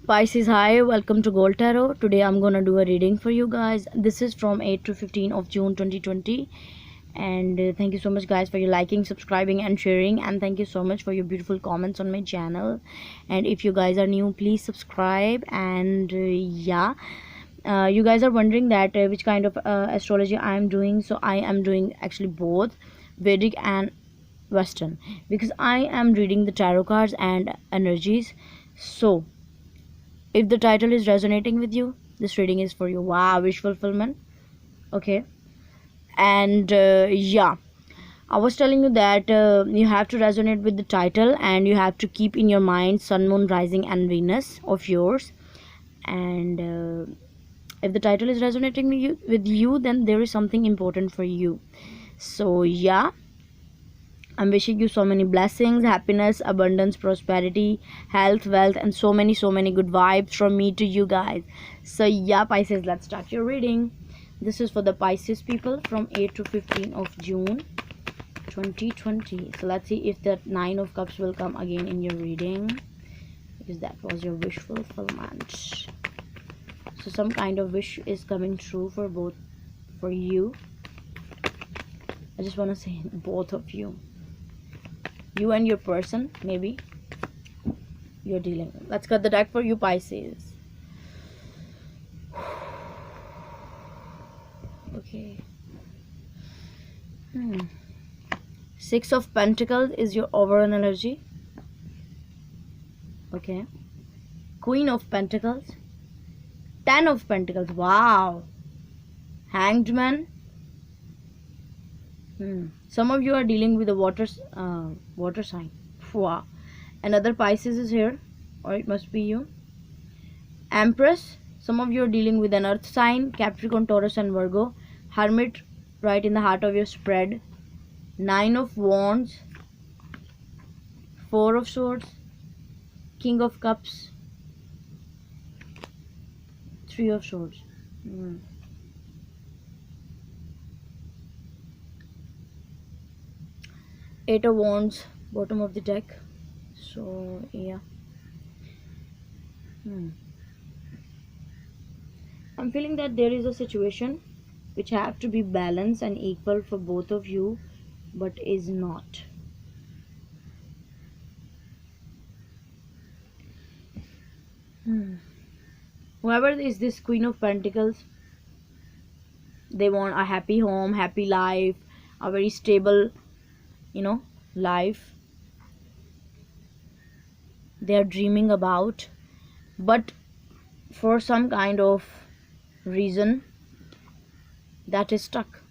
Pisces, hi, welcome to Gold Tarot. Today I'm gonna do a reading for you guys. This is from 8 to 15 of June 2020. And thank you so much, guys, for your liking, subscribing, and sharing. And thank you so much for your beautiful comments on my channel. And if you guys are new, please subscribe. And you guys are wondering that which kind of astrology I am doing. So I am doing actually both Vedic and Western, because I am reading the tarot cards and energies. So if the title is resonating with you, this reading is for you. Wow, wish fulfillment. Okay. And I was telling you that you have to resonate with the title, and you have to keep in your mind sun, moon, rising, and Venus of yours. And if the title is resonating with you, then there is something important for you. So yeah, I'm wishing you so many blessings, happiness, abundance, prosperity, health, wealth, and so many good vibes from me to you guys. So yeah, Pisces, let's start your reading. This is for the Pisces people from 8 to 15 of June 2020. So let's see if the Nine of Cups will come again in your reading, because that was your wish fulfillment. So some kind of wish is coming true for you. I just want to say both of you and your person, maybe you're dealing with. Let's cut the deck for you, Pisces. Okay. Six of Pentacles is your overall energy. Okay. Queen of Pentacles. 10 of Pentacles. Wow. Hanged Man. Some of you are dealing with a water sign. Wow. Another Pisces is here, or it must be you. Empress. Some of you are dealing with an earth sign. Capricorn, Taurus, and Virgo. Hermit, right in the heart of your spread. Nine of Wands. Four of Swords. King of Cups. Three of Swords. Eight of Wands, bottom of the deck. So yeah, I'm feeling that there is a situation which have to be balanced and equal for both of you, but is not. Whoever is this Queen of Pentacles, they want a happy home, happy life, a very stable, life they are dreaming about. But for some kind of reason, that is stuck.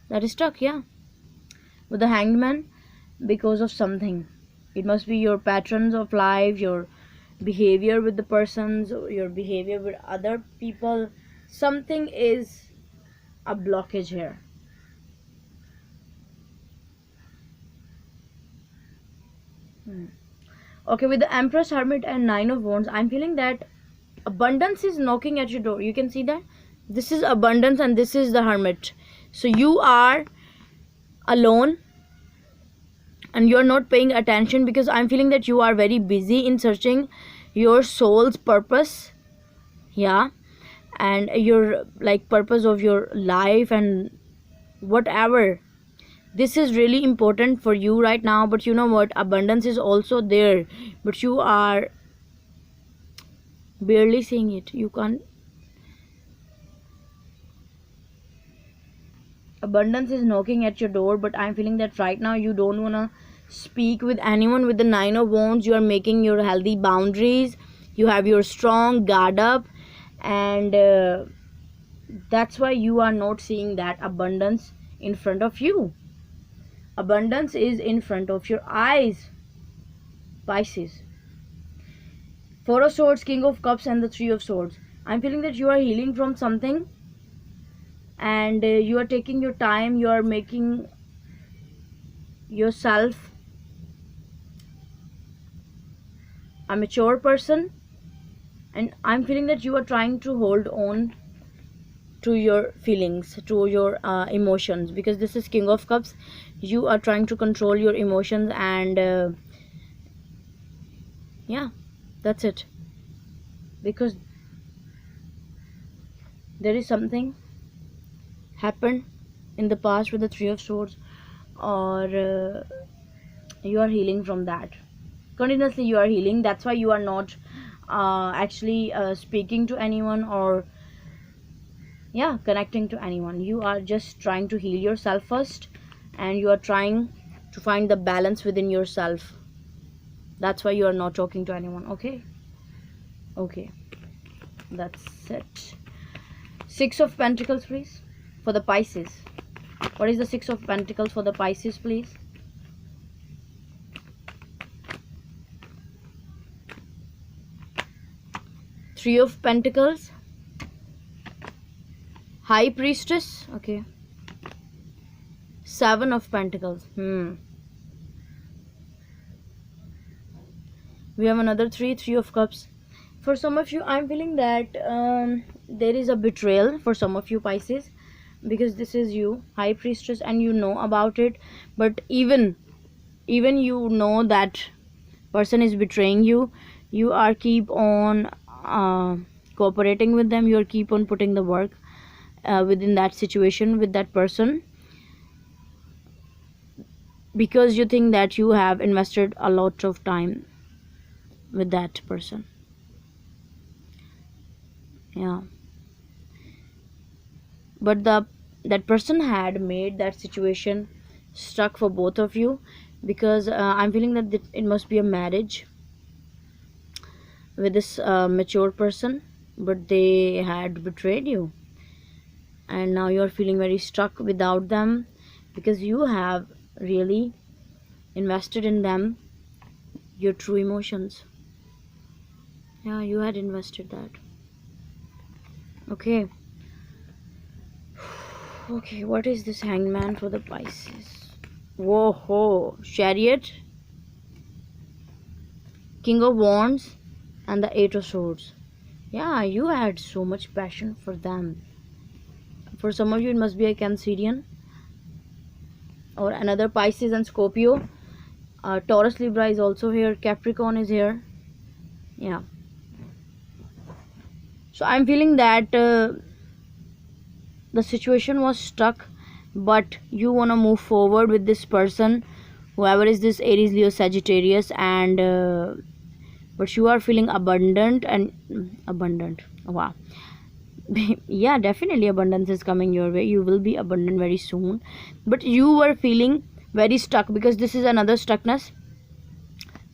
Yeah, with the Hanged Man, because of something. It must be your patterns of life, your behavior with the persons, or your behavior with other people. Something is a blockage here. Okay, with the Empress, Hermit, and Nine of Wands, I'm feeling that abundance is knocking at your door. You can see that this is abundance and this is the Hermit. So you are alone and you're not paying attention, because I'm feeling that you are very busy in searching your soul's purpose. Yeah, and your purpose of your life and whatever. This is really important for you right now, but you know what, abundance is also there, but you are barely seeing it. You can't. Abundance is knocking at your door, but I'm feeling that right now you don't want to speak with anyone. With the Nine of Wands, you are making your healthy boundaries, you have your strong guard up, and that's why you are not seeing that abundance in front of you. Abundance is in front of your eyes, Pisces. Four of Swords, King of Cups, and the Three of Swords. I'm feeling that you are healing from something, and you are taking your time. You are making yourself a mature person, and I'm feeling that you are trying to hold on to your feelings, to your emotions, because this is King of Cups. You are trying to control your emotions, and yeah, That's it. Because there is something happened in the past with the Three of Swords, or you are healing from that. Continuously you are healing. That's why you are not actually speaking to anyone, or yeah, connecting to anyone. You are just trying to heal yourself first, and you are trying to find the balance within yourself. That's why you are not talking to anyone. Okay, okay, that's it. Six of Pentacles, please, for the Pisces. What is the Six of Pentacles for the Pisces, please? Three of Pentacles, High Priestess, okay. Seven of Pentacles. We have another Three of Cups. For some of you, I'm feeling that there is a betrayal for some of you Pisces, because this is you, High Priestess, and you know about it. But even you know that person is betraying you, you are keep on cooperating with them. You are keep on putting the work within that situation with that person, because you think that you have invested a lot of time with that person. Yeah, but that person had made that situation stuck for both of you, because I'm feeling that it must be a marriage with this mature person, but they had betrayed you, and now you're feeling very stuck without them, because you have really invested in them your true emotions. Yeah, you had invested that. Okay, okay, what is this Hangman for the Pisces? Whoa ho, Chariot, King of Wands, and the Eight of Swords. Yeah, you had so much passion for them. For some of you, it must be a Cancerian or another Pisces and Scorpio. Taurus, Libra is also here. Capricorn is here. Yeah. So I'm feeling that the situation was stuck, but you want to move forward with this person, whoever is this Aries, Leo, Sagittarius, and but you are feeling abundant and abundant. Wow. Yeah, definitely abundance is coming your way. You will be abundant very soon, but you were feeling very stuck, because this is another stuckness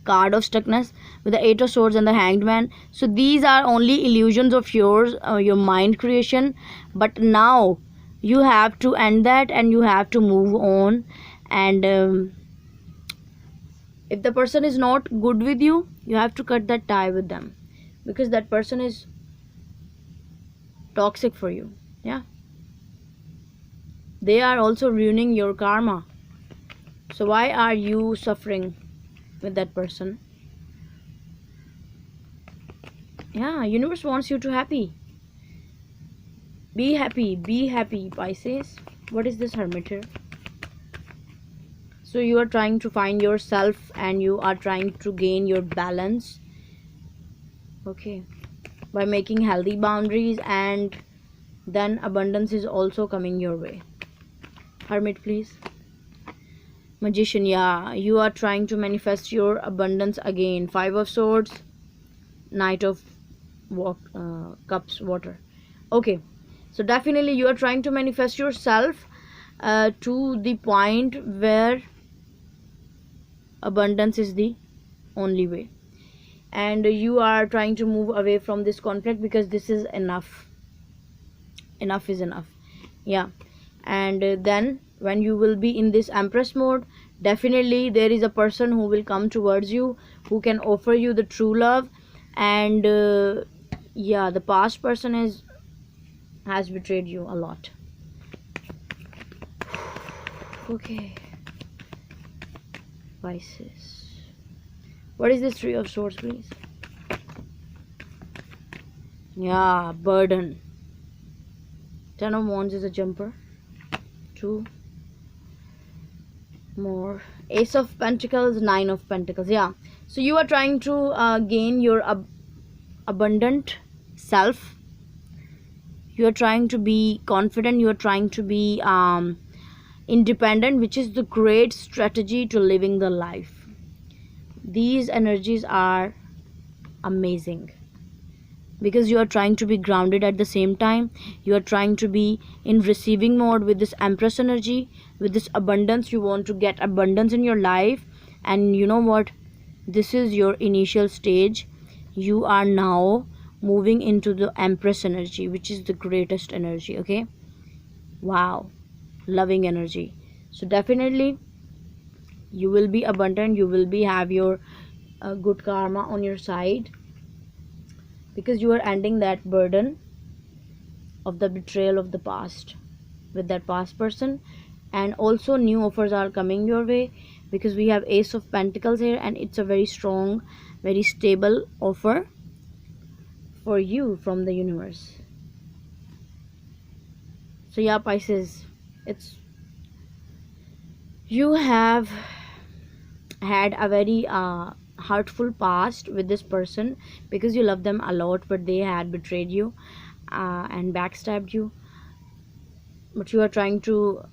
card of stuckness with the Eight of Swords and the Hanged Man. So these are only illusions of yours, your mind creation. But now you have to end that, and you have to move on. And if the person is not good with you, you have to cut that tie with them, because that person is toxic for you. Yeah, they are also ruining your karma. So why are you suffering with that person? Yeah, universe wants you to happy. Be happy, Pisces. What is this Hermit here? So you are trying to find yourself, and you are trying to gain your balance. Okay, by making healthy boundaries, and then abundance is also coming your way. Hermit, please. Magician, yeah, you are trying to manifest your abundance again. Five of Swords, Knight of Cups, water. Okay, so definitely you are trying to manifest yourself to the point where abundance is the only way, and you are trying to move away from this conflict, because this is enough. Enough is enough. Yeah, and then when you will be in this Empress mode, definitely there is a person who will come towards you, who can offer you the true love. And yeah, the past person has betrayed you a lot. Okay, Pisces. What is this Three of Swords, please? Yeah, burden. Ten of Wands is a jumper. Two more. Ace of Pentacles, Nine of Pentacles. Yeah, So you are trying to gain your abundant self. You are trying to be confident. You are trying to be independent, which is the great strategy to living the life. These energies are amazing because you are trying to be grounded at the same time. You are trying to be in receiving mode with this Empress energy, with this abundance. You want to get abundance in your life. And you know what, this is your initial stage. You are now moving into the Empress energy, which is the greatest energy. Okay, wow, loving energy. So definitely you will be abundant. You will be have your good karma on your side, because you are ending that burden of the betrayal of the past with that past person. And also new offers are coming your way, because we have Ace of Pentacles here, and it's a very strong, very stable offer for you from the universe. So yeah, Pisces, it's you have had a very hurtful past with this person, because you love them a lot, but they had betrayed you and backstabbed you. But you are trying to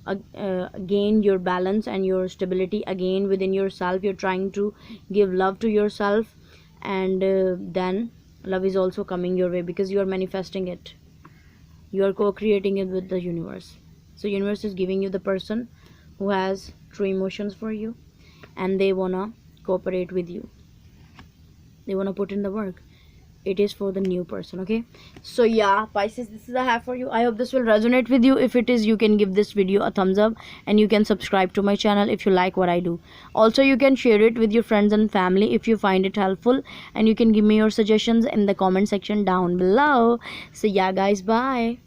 gain your balance and your stability again within yourself. You're trying to give love to yourself, and then love is also coming your way, because you are manifesting it. You are co-creating it with the universe. So universe is giving you the person who has true emotions for you, and they wanna cooperate with you. They wanna put in the work. It is for the new person. Okay, so yeah, Pisces, this is I have for you. I hope this will resonate with you. If it is, you can give this video a thumbs up, and you can subscribe to my channel if you like what I do. Also, you can share it with your friends and family if you find it helpful, and you can give me your suggestions in the comment section down below. So yeah guys, bye.